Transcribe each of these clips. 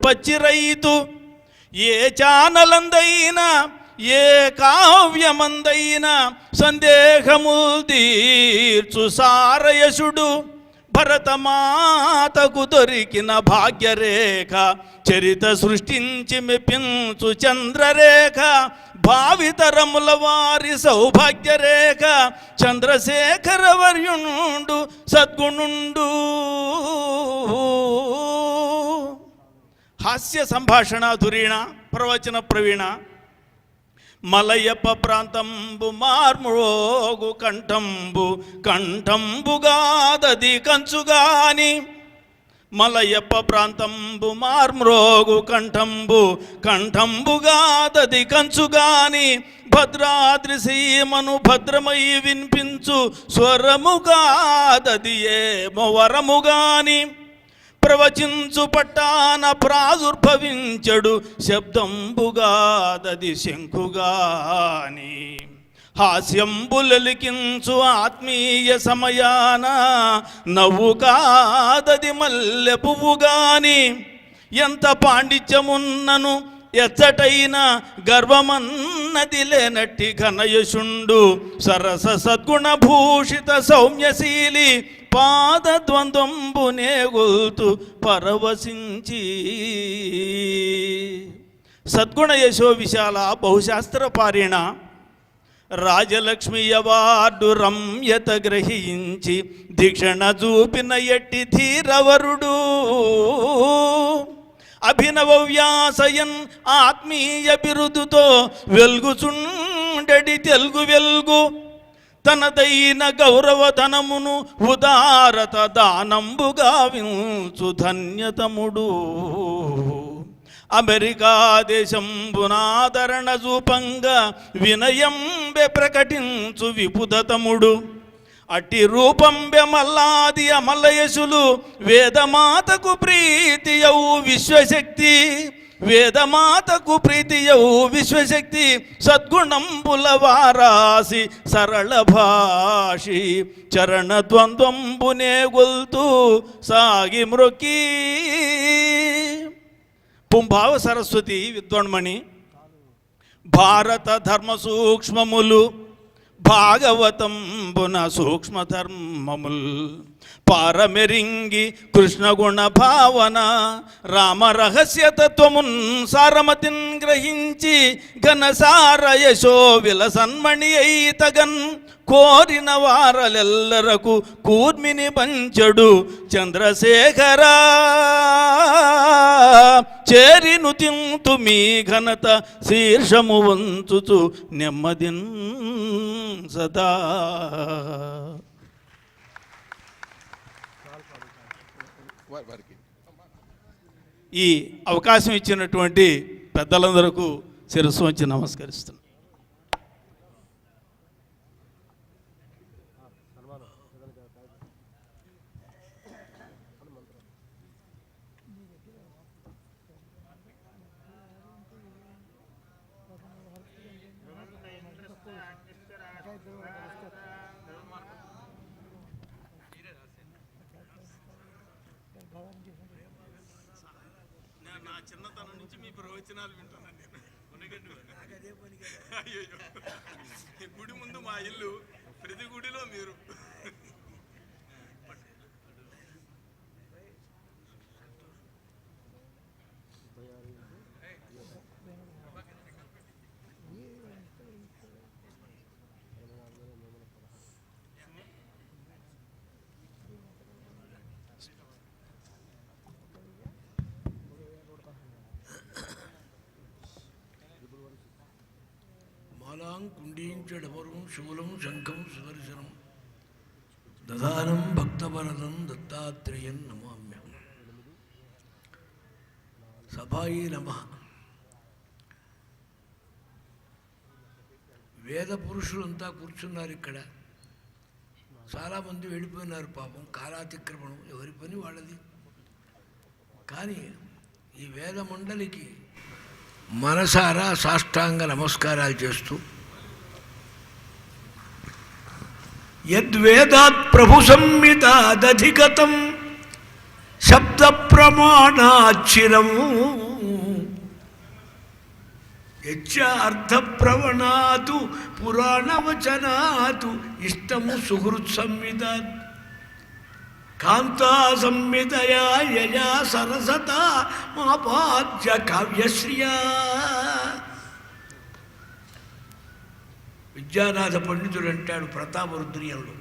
పచ్చి రైతు ఏ ఛానలందైనా ఏ కావ్యమందైనా సందేహముల్ తీర్చు సారయసుడు భరతమాతకు దొరికిన భాగ్యరేఖ చరిత సృష్టించి మెప్పించు చంద్రరేఖ భావితరముల వారి సౌభాగ్యరేఖ చంద్రశేఖర వర్యునుండు సద్గుణుండు. హాస్య సంభాషణ ధురీణ ప్రవచన ప్రవీణ మలయప్ప ప్రాంతంబు మార్మురోగు కంఠంబుగాదది కంచుగాని మలయప్ప ప్రాంతంబు మార్మ్రోగు కంఠంబుగాదది కంచుగాని భద్రాద్రి సీమను భద్రమై వినిపించు స్వరముగాదది ఏమో వరముగాని ప్రవచించు పట్టాన ప్రాదుర్భవించడు శబ్దంబుగాదది శంఖుగాని హాస్యంబులలికించు ఆత్మీయ సమయాన నవ్వు కాదది మల్లె పువ్వుగాని ఎంత పాండిత్యమున్నను ఎచ్చటైన గర్వమన్నది లేనట్టి ఘనయశుండు సరస సద్గుణ భూషిత సౌమ్యశీలి పాదద్వంద్వంబునే గొల్తు పరవశించి. సద్గుణ యశో విశాల బహుశాస్త్ర పారిణ రాజలక్ష్మి అవార్డు రమ్యత గ్రహించి దీక్షణ చూపిన ఎట్టి ధీరవరుడు అభినవ వ్యాసయన్ ఆత్మీయ బిరుదుతో వెల్గుచుండెడి తెలుగు వెల్గు తనదైన గౌరవధనమును ఉదారత దానంబుగా వించు ధన్యతముడు. అమెరికా దేశంబునాదరణ చూపంగా వినయంబె ప్రకటించు విపుదతముడు. అట్టి రూపంబె మల్లాది అమలయసులు వేదమాతకు ప్రీతియౌ విశ్వశక్తి వేదమాతకు ప్రీతియౌ విశ్వశక్తి సద్గుణంబుల వారాసి సరళ భాషి చరణ ద్వంద్వంబునే గొల్తూ సాగి మ్రొక్కి. పుంభావ సరస్వతి విద్వాన్మణి భారత ధర్మ సూక్ష్మములు భాగవతంబున సూక్ష్మధర్మముల్ పారమెరింగి కృష్ణగుణ భావన రామ రహస్యతత్వమున్ సారమతిన్ గ్రహించి ఘనసార యశో విలసన్మణి అయితగన్ కోరిన వారలెల్లరకు కూర్మిని పంచడు చంద్రశేఖర చేరిను తింతు మీ ఘనత శీర్షము వంచుచు నెమ్మదిన్ సదా. ఈ అవకాశం ఇచ్చినటువంటి పెద్దలందరకు శిరస్సు వంచి నమస్కరిస్తున్నాను. నా చిన్నతనం నుంచి మీ ప్రవచనాలు వింటున్నాను నేను. గుడి ముందు మా ఇల్లు, ప్రతి గుడిలో మీరు. మాలాం కుండీంచడమరుం శూలం శంఖం సుదర్శనం దదానం భక్తవరదం దత్తాత్రేయం నమామ్యం. సభాయే నమః. వేద పురుషులంతా కూర్చున్నారు ఇక్కడ. చాలామంది వెళ్ళిపోయినారు పాపం, కాలాతిక్రమణం, ఎవరి పని వాళ్ళది. కానీ ఈ వేద మండలికి మనసారా సాష్టాంగ నమస్కారాలు చేస్తూ యద్వేదాత్ ప్రభు సంహితాదధిగతం శబ్ద అర్థ ప్రమాణాచిరము అర్థ ప్రవణాతు పురాణవచనాతు ఇష్టము సుహృత్ సంవిద కాంతా సంవిదయా యయా సరసత మాపాద్య కావ్యశ్రియా. విద్యానాథ పండితుడు అంటాడు ప్రతాపరుద్రీయంలో,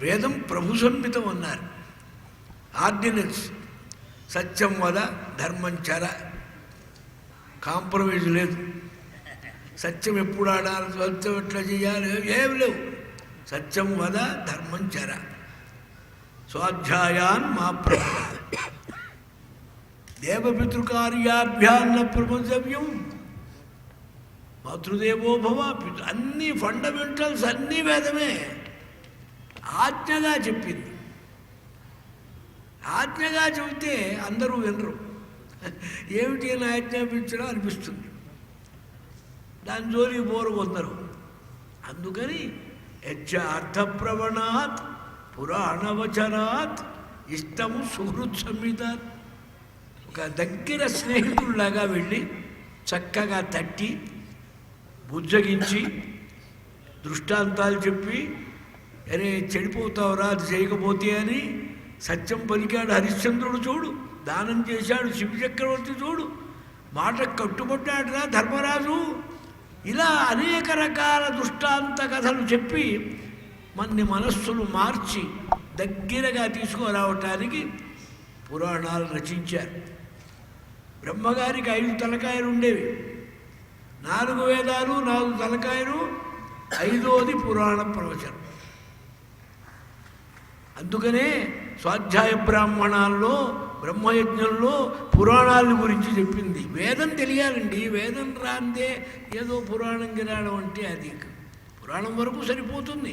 వేదం ప్రభు సంహితం అన్నారు, ఆర్డినెన్స్. సత్యం వద ధర్మం చర, కాంప్రమైజ్ లేదు. సత్యం ఎప్పుడు ఆడాలి, సత్యం ఎట్లా చేయాలి, ఏం లేవు. సత్యం వద ధర్మం చర, స్వాధ్యాయాన్ మా ప్రభు దేవపితృకార్యాభ్యాన్న ప్రపంచవ్యం మాతృదేవో భవ. అన్ని ఫండమెంటల్స్ అన్నీ వేదమే. ఆజ్ఞగా చెప్పింది. ఆజ్ఞగా చెబితే అందరూ వినరు. ఏమిటి అని ఆజ్ఞాపించడం అనిపిస్తుంది, దాని జోలికి పోరు కొందరు. అందుకని అర్థప్రవణాత్ పురాణవచనాత్ ఇష్టము సుహృత్ సంహితాత్. ఒక దగ్గర స్నేహితుల్లాగా వెళ్ళి చక్కగా తట్టి బుజ్జగించి దృష్టాంతాలు చెప్పి, అరే చెడిపోతావురా అది చేయకపోతే అని సత్యం పలికాడు హరిశ్చంద్రుడు చూడు, దానం చేశాడు శివచక్రవర్తి చూడు, మాట కట్టుబడ్డాడురా ధర్మరాజు. ఇలా అనేక రకాల దృష్టాంత కథలు చెప్పి మన్ని మనస్సులు మార్చి దగ్గరగా తీసుకురావటానికి పురాణాలు రచించారు. బ్రహ్మగారికి 5 తలకాయలు ఉండేవి, 4 వేదాలు 4 తలకాయలు, 5వది పురాణ ప్రవచనం. అందుకనే స్వాధ్యాయ బ్రాహ్మణాల్లో బ్రహ్మయజ్ఞంలో పురాణాల గురించి చెప్పింది. వేదం తెలియాలండి, వేదం రాందే ఏదో పురాణం గిరాడం అంటే అది పురాణం వరకు సరిపోతుంది.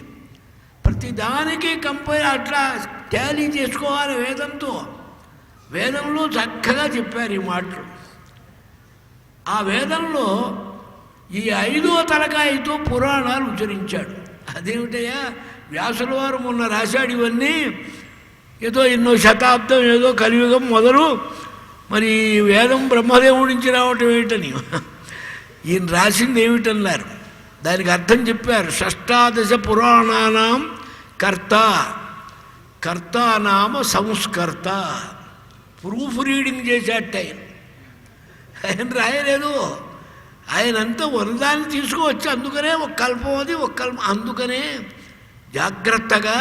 ప్రతిదానికి అట్లా టాలీ చేసుకోవాలి వేదంతో. వేదంలో చక్కగా చెప్పారు ఈ మాటలు. ఆ వేదంలో ఈ 5వ తలకాయతో పురాణాలు ఉచ్చరించాడు. అదేమిటయ్యా, వ్యాసుల వారు మొన్న రాశాడు ఇవన్నీ, ఏదో ఎన్నో శతాబ్దం ఏదో కలియుగం మొదలు మరి వేదం బ్రహ్మదేవుడి నుంచి రావటం ఏమిటని ఈయన రాసింది ఏమిటన్నారు. దానికి అర్థం చెప్పారు. 16 పురాణానాం కర్త, కర్తానామ సంస్కర్త. ప్రూఫ్ రీడింగ్ చేసేట ఆయన రాయలేదు. ఆయనంతా వరదాన్ని తీసుకువచ్చి, అందుకనే ఒక కల్పం అది ఒక కల్పం. అందుకనే జాగ్రత్తగా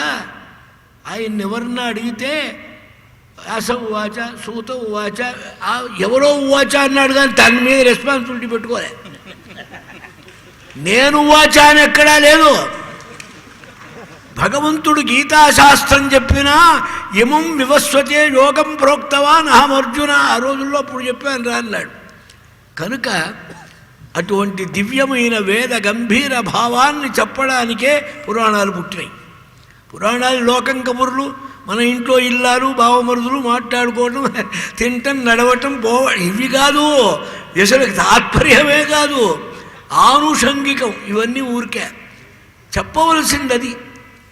ఆయన ఎవరన్నా అడిగితే వ్యాస ఉవాచ సూత ఉవాచ, ఎవరో ఉవాచ అన్నాడు కానీ తన మీద రెస్పాన్సిబిలిటీ పెట్టుకోలే. నేను ఉవాచ అని ఎక్కడా లేదు. భగవంతుడు గీతాశాస్త్రం చెప్పినా ఇమం వివస్వతే యోగం ప్రోక్తవాన్ అహం అర్జున, ఆ రోజుల్లో అప్పుడు చెప్పాను రా అన్నాడు. కనుక అటువంటి దివ్యమైన వేద గంభీర భావాన్ని చెప్పడానికే పురాణాలు పుట్టినాయి. పురాణాలు లోకం కబుర్లు, మన ఇంట్లో ఇల్లాలు బావమరుదులు మాట్లాడుకోవటం, తినటం నడవటం ఇవి కాదు. అసలు తాత్పర్యమే కాదు, ఆనుషంగికం. ఇవన్నీ ఊరికే చెప్పవలసింది అది.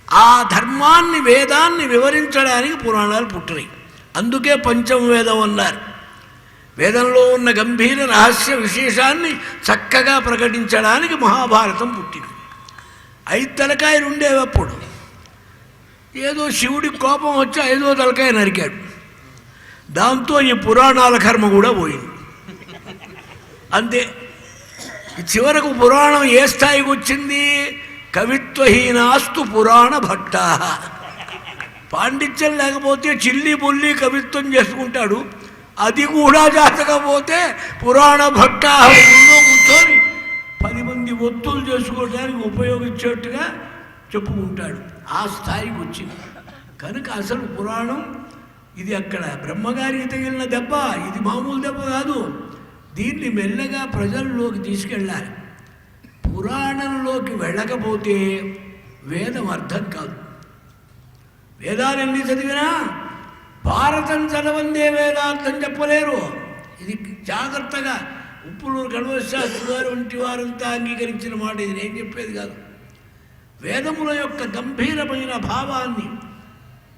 ఆ ధర్మాన్ని వేదాన్ని వివరించడానికి పురాణాలు పుట్టినాయి. అందుకే పంచమ వేదం అన్నారు. వేదంలో ఉన్న గంభీర రహస్య విశేషాన్ని చక్కగా ప్రకటించడానికి మహాభారతం పుట్టింది. 5 తలకాయలు ఉండేవప్పుడు. ఏదో శివుడికి కోపం వచ్చి 5వ తలకాయ నరికాడు. దాంతో ఈ పురాణాల కర్మ కూడా పోయింది. అంతే. చివరకు పురాణం ఏ స్థాయికి వచ్చింది? కవిత్వహీనాస్తు పురాణ భట్టా. పాండిత్యం లేకపోతే చిల్లి బొల్లి కవిత్వం చేసుకుంటాడు. అది కూడా జాతకపోతే పురాణ భట్టా ఊళ్ళో కూర్చొని 10 మంది ఒత్తులు చేసుకోవడానికి ఉపయోగించేట్టుగా చెప్పుకుంటాడు. ఆ స్థాయికి వచ్చింది. కనుక అసలు పురాణం ఇది అక్కడ బ్రహ్మగారికి తగిలిన దెబ్బ, ఇది మామూలు దెబ్బ కాదు. దీన్ని మెల్లగా ప్రజల్లోకి తీసుకెళ్ళాలి. పురాణంలోకి వెళ్ళకపోతే వేదం అర్థం కాదు. వేదాలన్నీ చదివినా భారతం చదవందే వేదార్థం చెప్పలేరు. ఇది జాగ్రత్తగా ఉప్పులూరు గణవశాస్త్రి గారు వంటి వారంతా అంగీకరించిన మాట. ఇది నేను చెప్పేది కాదు. వేదముల యొక్క గంభీరమైన భావాన్ని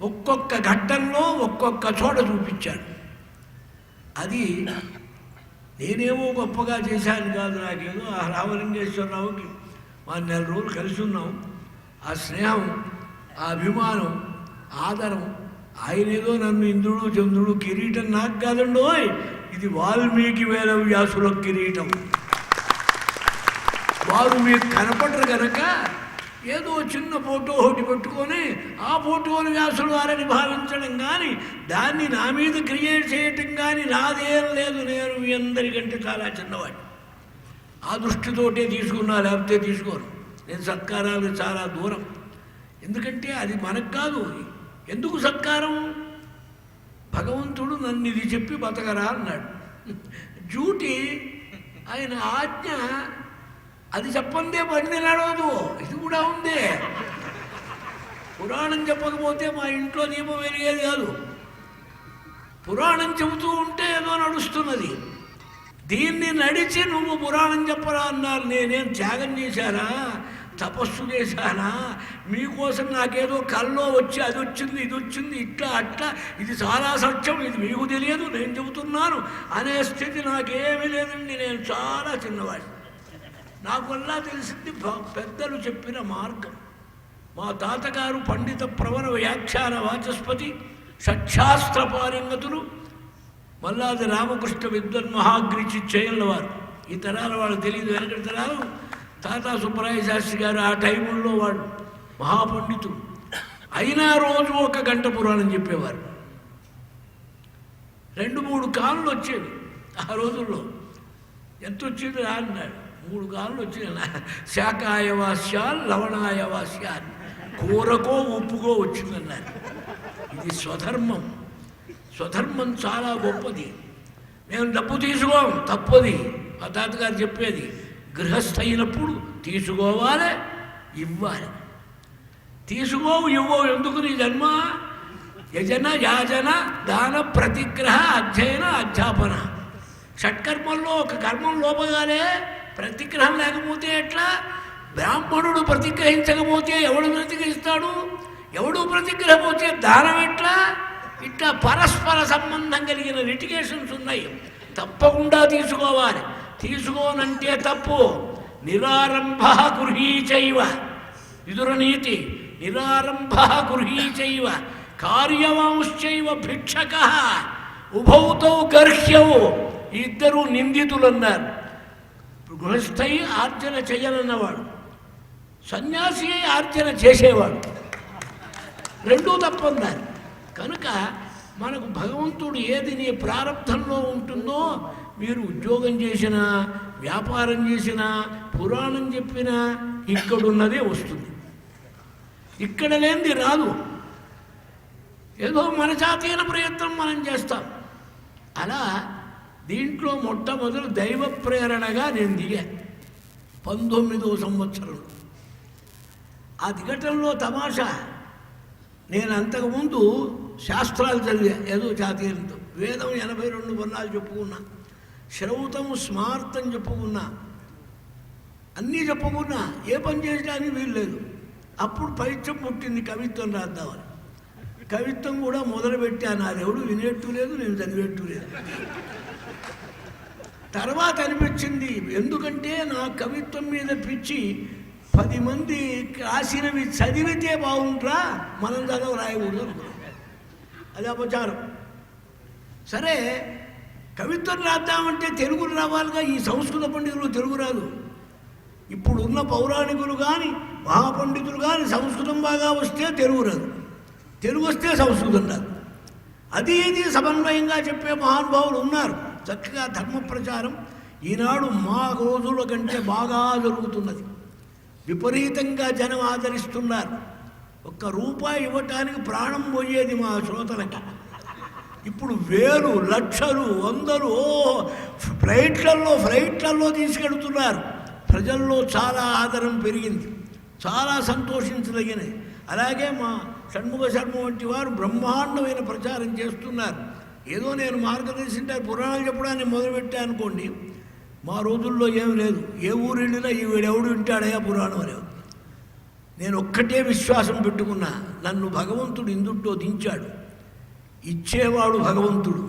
ఒక్కొక్క ఘట్టంలో ఒక్కొక్క చోట చూపించాడు. అది నేనేమో గొప్పగా చేశాను కాదు, నాకేదో ఆ రామలింగేశ్వరరావుకి మా 4 రోజులు కలిసి ఉన్నాం. ఆ స్నేహం, ఆ అభిమానం, ఆదరం, ఆయనేదో నన్ను ఇంద్రుడు చంద్రుడు కిరీటం నాకు కాదండోయ్, ఇది వాల్మీకి వేద వ్యాసుల కిరీటం. వారు మీకు కనపడరు కనుక ఏదో చిన్న ఫోటో ఒకటి పెట్టుకొని ఆ ఫోటోని వ్యాసులు వారని భావించడం కానీ, దాన్ని నా మీద క్రియేట్ చేయటం కానీ నాదేం లేదు. నేను మీ అందరికంటే చాలా చిన్నవాడిని. ఆ దృష్టితోటే తీసుకున్నా, లేకపోతే తీసుకోను. నేను సత్కారాలు చాలా దూరం. ఎందుకంటే అది మనకు కాదు. ఎందుకు సత్కారం? భగవంతుడు నన్ను ఇది చెప్పి బతకరా అన్నాడు. డ్యూటీ, ఆయన ఆజ్ఞ, అది చెప్పందే బండి నడవదు. ఇది కూడా ఉంది. పురాణం చెప్పకపోతే మా ఇంట్లో దీపం వెలిగేది కాదు. పురాణం చెబుతూ ఉంటే ఏదో నడుస్తున్నది. దీన్ని నడిచి నువ్వు పురాణం చెప్పరా అన్నారు. నేనేం త్యాగం చేశానా, తపస్సు చేశానా? మీకోసం నాకేదో కల్లో వచ్చి అది వచ్చింది, ఇది వచ్చింది, ఇట్లా అట్లా, ఇది చాలా సత్యం, ఇది మీకు తెలియదు, నేను చెబుతున్నాను అనే స్థితి నాకేమీ లేదండి. నేను చాలా చిన్నవాడిని. నాకు వల్ల తెలిసింది పెద్దలు చెప్పిన మార్గం. మా తాతగారు పండిత ప్రవర వ్యాఖ్యాన వాచస్పతి, షట్శాస్త్ర పారంగతులు, మల్లాది రామకృష్ణ విద్వన్ మహాగ్రిచి చేయల వారు. ఈ తరాల వాళ్ళు తెలియదు, వెనకటి తరాలు. తాతా సుబ్బరాయ శాస్త్రి గారు ఆ టైముల్లో వాడు మహాపండితుడు. అయినా రోజు 1 గంట పురాణం చెప్పేవారు. 2-3 కాళ్ళు వచ్చేవి ఆ రోజుల్లో. ఎంత వచ్చింది అన్నాడు. 3 కాళ్ళు వచ్చినాయి. శాకాయవాస్యాలు, లవణాయవాస్యాలు, కూరకో ఉప్పుకో వచ్చిందన్నారు. ఇది స్వధర్మం. స్వధర్మం చాలా గొప్పది. మేము డబ్బు తీసుకోం, తప్పది. మా తాతగారు చెప్పేది, గృహస్థ అయినప్పుడు తీసుకోవాలి, ఇవ్వాలి. తీసుకోవు, ఇవ్వవు. ఎందుకు నీ జన్మ? యజన, యాజన, దాన, ప్రతిగ్రహ, అధ్యయన, అధ్యాపన. షట్కర్మల్లో ఒక కర్మం లోపగానే ప్రతిగ్రహం లేకపోతే ఎట్లా? బ్రాహ్మణుడు ప్రతిగ్రహించకపోతే ఎవడు ప్రతిగ్రహిస్తాడు? ఎవడు ప్రతిగ్రహపోతే దానం ఎట్లా? ఇట్లా పరస్పర సంబంధం కలిగిన లిటిగేషన్స్ ఉన్నాయి. తప్పకుండా తీసుకోవాలి. తీసుకోనంటే తప్పు. నిరారంభ గృహీచైవ, విదురనీతి. నిరారంభ గృహీచైవ కార్యవాంశ్చైవ భిక్షక ఉభౌతౌ గర్హ్యవు. ఇద్దరు నిందితులు అన్నారు. గృహస్థై ఆర్జన చేయనన్నవాడు, సన్యాసి ఆర్జన చేసేవాడు. రెండూ తప్పన్నారు. కనుక మనకు భగవంతుడు ఏది నీ ప్రారంభంలో ఉంటుందో, మీరు ఉద్యోగం చేసినా, వ్యాపారం చేసినా, పురాణం చెప్పినా ఇక్కడున్నదే వస్తుంది. ఇక్కడ లేనిది రాదు. ఏదో మన జాతీయ ప్రయత్నం మనం చేస్తాం. అలా దీంట్లో మొట్టమొదలు దైవ ప్రేరణగా నేను దిగా 19వ సంవత్సరంలో. ఆ దిగటంలో తమాషా, నేను అంతకుముందు శాస్త్రాలు చదివా ఏదో జాతీయంతో. వేదం 82 వర్ణాలు చెప్పుకున్నా, శ్రౌతం స్మార్తం చెప్పుకున్నా, అన్నీ చెప్పుకున్నా. ఏ పని చేయడానికి వీల్లేదు. అప్పుడు పైత్యం పుట్టింది, కవిత్వం రాద్దామని. కవిత్వం కూడా మొదలుపెట్టాను. అది ఎవడు వినేట్టు లేదు, నేను చదివేట్టు లేదు. తర్వాత అనిపించింది, ఎందుకంటే నా కవిత్వం మీద పిచ్చి 10 మంది రాసినవి చదివితే బాగుంటారా, మనం చదవ రాయకూడదు. అది అపచారం. సరే, కవిత్వం రాద్దామంటే తెలుగులు రావాలిగా. ఈ సంస్కృత పండితులు తెలుగు రాదు. ఇప్పుడు ఉన్న పౌరాణికులు కానీ మహాపండితులు కానీ సంస్కృతం బాగా వస్తే తెలుగు రాదు, తెలుగు వస్తే సంస్కృతం రాదు. అది ఇది సమన్వయంగా చెప్పే మహానుభావులు ఉన్నారు. చక్కగా ధర్మ ప్రచారం ఈనాడు మా రోజుల కంటే బాగా జరుగుతున్నది. విపరీతంగా జనం ఆదరిస్తున్నారు. ₹1 ఇవ్వటానికి ప్రాణం పోయేది మా శ్రోతలకి. ఇప్పుడు 1000, లక్షలు, 100 ఫ్లైట్లలో తీసుకెడుతున్నారు. ప్రజల్లో చాలా ఆదరణ పెరిగింది. చాలా సంతోషించదగినది. అలాగే మా షణ్ముఖ శర్మ వంటి వారు బ్రహ్మాండమైన ప్రచారం చేస్తున్నారు. ఏదో నేను మార్గదర్శింటే పురాణాలు చెప్పడానికి మొదలుపెట్టా అనుకోండి. మా రోజుల్లో ఏమి లేదు. ఏ ఊరు వెళ్ళినా ఈ వీడెవడు వింటాడయా పురాణం అనేవారు. నేను ఒక్కటే విశ్వాసం పెట్టుకున్నా, నన్ను భగవంతుడు ఇందుట్లో దించాడు. ఇచ్చేవాడు భగవంతుడు,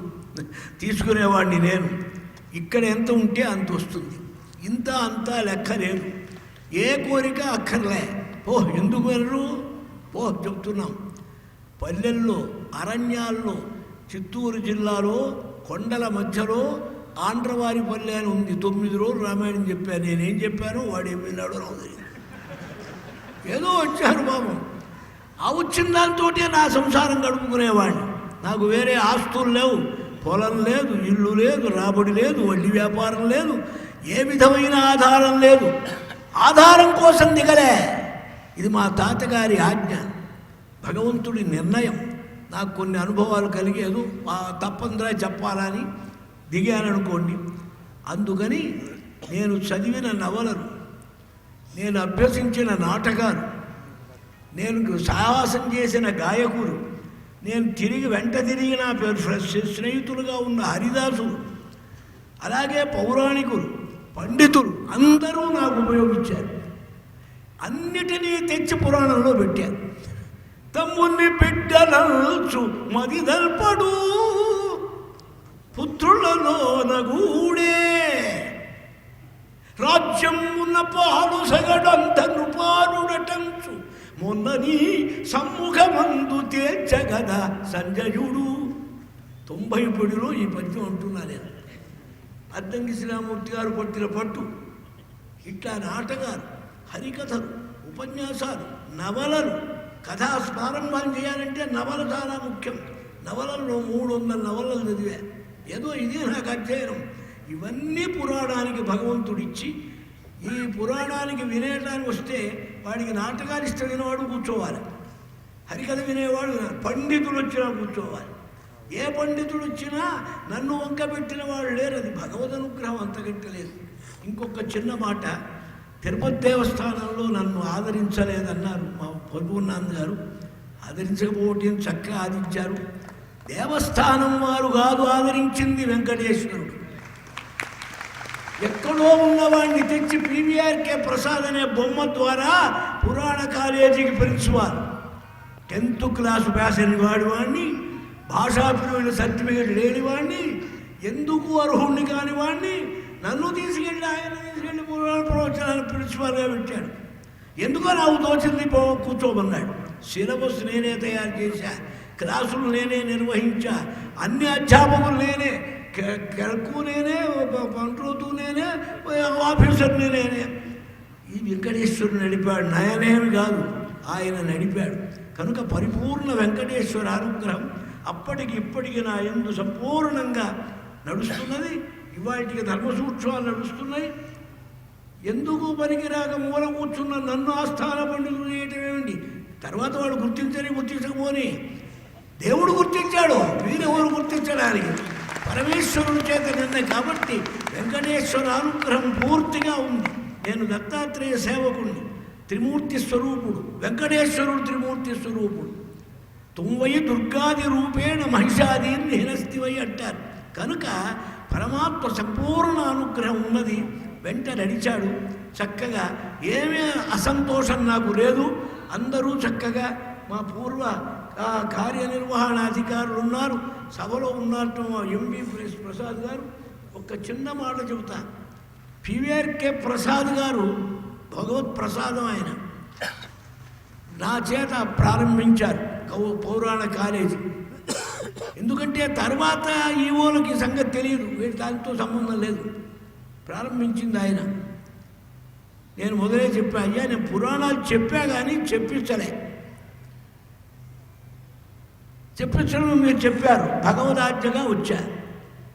తీసుకునేవాడిని నేను. ఇక్కడ ఎంత ఉంటే అంత వస్తుంది, ఇంత అంతా లెక్క లేదు. ఏ కోరిక అక్కర్లే. పో, ఎందుకు వెళ్ళరు? పో, చెప్తున్నాం. పల్లెల్లో, అరణ్యాల్లో, చిత్తూరు జిల్లాలో కొండల మధ్యలో ఆంధ్రవారి పల్లె అని ఉంది. 9 రోజులు రామాయణం చెప్పాను. నేనేం చెప్పాను, వాడు ఏం విన్నాడో నాకు తెలియదు. ఏదో వచ్చారు బాబు. ఆ వచ్చిన దాంతో నా సంసారం గడుపుకునేవాడిని. నాకు వేరే ఆస్తులు లేవు, పొలం లేదు, ఇల్లు లేదు, రాబడి లేదు, వడ్డీ వ్యాపారం లేదు, ఏ విధమైన ఆధారం లేదు. ఆధారం కోసం దిగలే. ఇది మా తాతగారి ఆజ్ఞ, భగవంతుడి నిర్ణయం. నాకు కొన్ని అనుభవాలు కలిగేదు, తప్పనిసరిగా చెప్పాలని దిగాననుకోండి. అందుకని నేను చదివిన నవలలు, నేను అభ్యసించిన నాటకాలు, నేను సాహసం చేసిన గాయకులు, నేను వెంట తిరిగి నా స్నేహితులుగా ఉన్న హరిదాసులు, అలాగే పౌరాణికులు, పండితులు అందరూ నాకు ఉపయోగించారు. అన్నిటినీ తెచ్చి పురాణంలో పెట్టారు. తమ్ముని బిడ్డలంచు మది దల్పడు, పుత్రులలో నగూడే, రాజ్యం ఉన్న పాలు సగడంత నృపారుడటంచు, మొన్నని సమ్ముఖమందు తేల్చగద సంజయుడు. 90 పొడిలో ఈ పద్యం అంటున్నా నేను. అద్దంకి శ్రీరామూర్తి గారు పట్టిన పట్టు. ఇట్లా నాటకాలు, హరికథలు, ఉపన్యాసాలు, నవలలు. కథా ప్రారంభం చేయాలంటే నవల చాలా ముఖ్యం. నవలల్లో 300 నవలలు చదివా. ఏదో ఇదే నాకు అధ్యయనం. ఇవన్నీ పురాణానికి భగవంతుడిచ్చి, ఈ పురాణానికి వినేటానికి వస్తే వాడికి నాటకాలు ఇష్టమైనవాడు కూర్చోవాలి, హరికథ వినేవాడు, పండితులు వచ్చినా కూర్చోవాలి. ఏ పండితుడు వచ్చినా నన్ను వంక పెట్టిన వాడు లేరు. అది భగవద్ అనుగ్రహం, అంతకంటే లేదు. ఇంకొక చిన్న మాట, తిరుపతి దేవస్థానంలో నన్ను ఆదరించలేదన్నారు మా పొరుగున్నాన్న గారు. ఆదరించకపోతే చక్కగా ఆదించారు. దేవస్థానం వారు కాదు ఆదరించింది, వెంకటేశ్వరుడు. ఎక్కడో ఉన్నవాడిని తెచ్చి పీవీఆర్కే ప్రసాద్ అనే బొమ్మ ద్వారా పురాణ కాలేజీకి ప్రిన్సిపాల్, 10th క్లాసు పాస్ అయిన వాడిని, భాషాప్రియుల సర్టిఫికేట్ లేని వాడిని, ఎందుకు అర్హుణ్ణి కాని వాడిని నన్ను తీసుకెళ్ళి ఆయన తీసుకెళ్ళి పురాణ ప్రవచనాన్ని ప్రిన్సిపాల్గా పెట్టాడు. ఎందుకో నాకు తోచింది కూర్చోమన్నాడు. సిలబస్ నేనే తయారు చేశా, క్లాసులు నేనే నిర్వహించా, అన్ని అధ్యాపకులు నేనే, కెరకు నేనే, పంట్రోతు నేనే, ఆఫీసర్ని నేనే. ఈ వెంకటేశ్వరుడు నడిపాడు, నయనేమి కాదు, ఆయన నడిపాడు. కనుక పరిపూర్ణ వెంకటేశ్వర అనుగ్రహం అప్పటికి ఇప్పటికి నా యందు సంపూర్ణంగా నడుస్తున్నది. ఇవాటికి ధర్మసూక్ష్మాలు నడుస్తున్నాయి. ఎందుకు పనికిరాక మూల కూర్చున్న నన్ను ఆస్థాన పండితులు చేయటం ఏమిటి? తర్వాత వాడు గుర్తించకపోని దేవుడు గుర్తించాడు, వీరెవరు గుర్తించడానికి? పరమేశ్వరుని చేత నిన్న. కాబట్టి వెంకటేశ్వర అనుగ్రహం పూర్తిగా ఉంది. నేను దత్తాత్రేయ సేవకుణ్ణి, త్రిమూర్తి స్వరూపుడు వెంకటేశ్వరుడు, త్రిమూర్తి స్వరూపుడు. తుమ్వై దుర్గాది రూపేణ మహిషాదీన్ని హినస్తివై అంటారు. కనుక పరమాత్మ సంపూర్ణ అనుగ్రహం ఉన్నది. వెంట నడిచాడు చక్కగా. ఏమీ అసంతోషం నాకు లేదు. అందరూ చక్కగా మా పూర్వ కార్యనిర్వహణాధికారులు ఉన్నారు, సభలో ఉన్నట్టు మా ఎంబీ ప్రసాద్ గారు. ఒక చిన్న మాట చెబుతా. పీవీఆర్కే ప్రసాద్ గారు భగవత్ ప్రసాదం, ఆయన నా చేత ప్రారంభించారు పౌరాణ కాలేజీ. ఎందుకంటే తర్వాత ఈవోలకి సంగతి తెలియదు, వీటి దానితో సంబంధం లేదు. ప్రారంభించింది ఆయన. నేను మొదలే చెప్పా, అయ్యా నేను పురాణాలు చెప్పా కానీ చెప్పించడం మీరు చెప్పారు, భగవదాజ్ఞగా వచ్చా.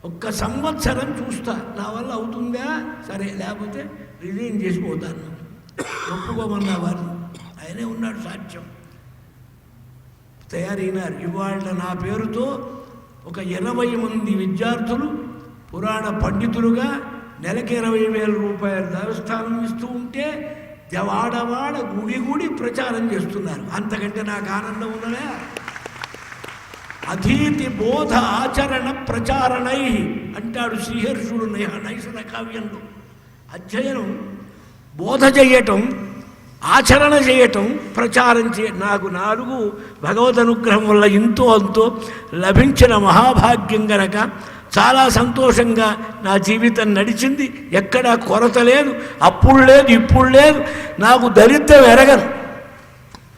1 సంవత్సరం చూస్తా, నా వల్ల అవుతుందా, సరే, లేకపోతే రిజైన్ చేసిపోతాను. ఒప్పుకోమన్నా వారు, ఆయనే ఉన్నాడు సాక్ష్యం. తయారైనారు. ఇవాళ నా పేరుతో ఒక 20 మంది విద్యార్థులు పురాణ పండితులుగా నెలకి 20,000 రూపాయల దేవస్థానం ఇస్తూ ఉంటే వాడవాడ గుడి ప్రచారం చేస్తున్నారు. అంతకంటే నాకు ఆనందం ఉన్నదా? అధీతి బోధ ఆచరణ ప్రచారణై అంటాడు శ్రీహర్షుడు నైషధ కావ్యంలో. అధ్యయనం, బోధ చేయటం, ఆచరణ చేయటం, ప్రచారం నాకు 4 భగవద్ అనుగ్రహం వల్ల ఇంతో అంతో లభించిన మహాభాగ్యం గనక చాలా సంతోషంగా నా జీవితం నడిచింది. ఎక్కడా కొరత లేదు, అప్పుడు లేదు, ఇప్పుడు లేదు. నాకు దరిద్రం ఎరగను.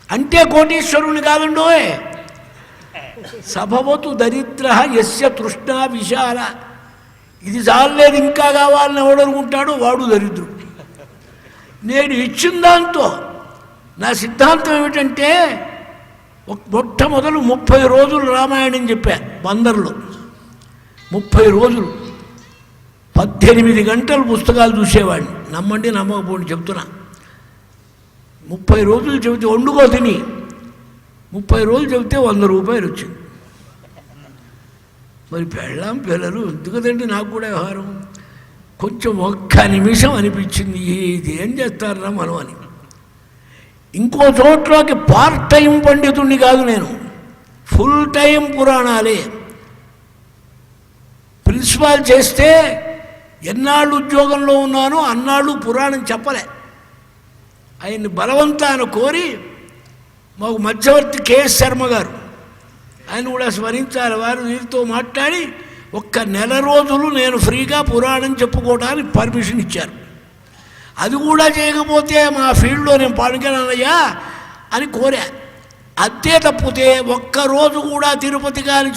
అంటే కోటీశ్వరుని కాదండోయ్. సభవతు దరిద్ర యస్య తృష్ణా విశాల. ఇది చాలేదు, ఇంకా కావాలని ఎవడనుకుంటాడో వాడు దరిద్రుడు. నేను ఇచ్చిన దాంతో నా సిద్ధాంతం ఏమిటంటే, మొట్టమొదలు 30 రోజులు రామాయణం చెప్పాను బందర్లో. 30 రోజులు 18 గంటలు పుస్తకాలు చూసేవాడిని. నమ్మండి నమ్మకపోండి చెప్తున్నా. 30 రోజులు చెబితే వండుకో తిని 30 రోజులు చెబితే 100 రూపాయలు వచ్చింది. మరి పెళ్ళాం పిల్లలు ఎందుకదండి నాకు కూడా వ్యవహారం. కొంచెం ఒక్క నిమిషం అనిపించింది, ఇది ఏం చేస్తారా మనం అని. ఇంకో చోట్లోకి పార్ట్ టైం పండితుడిని కాదు నేను, ఫుల్ టైం పురాణాలే. ప్రిన్సిపాల్ చేస్తే ఎన్నాళ్ళు ఉద్యోగంలో ఉన్నానో అన్నాళ్ళు పురాణం చెప్పలే. ఆయన్ని బలవంతాన కోరి మాకు మధ్యవర్తి కేఎస్ శర్మ గారు, ఆయన కూడా స్మరించాలి, వారు వీరితో మాట్లాడి 1 నెల రోజులు నేను ఫ్రీగా పురాణం చెప్పుకోవడానికి పర్మిషన్ ఇచ్చారు. అది కూడా చేయకపోతే మా ఫీల్డ్లో నేను పనికిరానయ్యా అని కోరా. అంతే తప్పితే 1 రోజు కూడా తిరుపతి గారి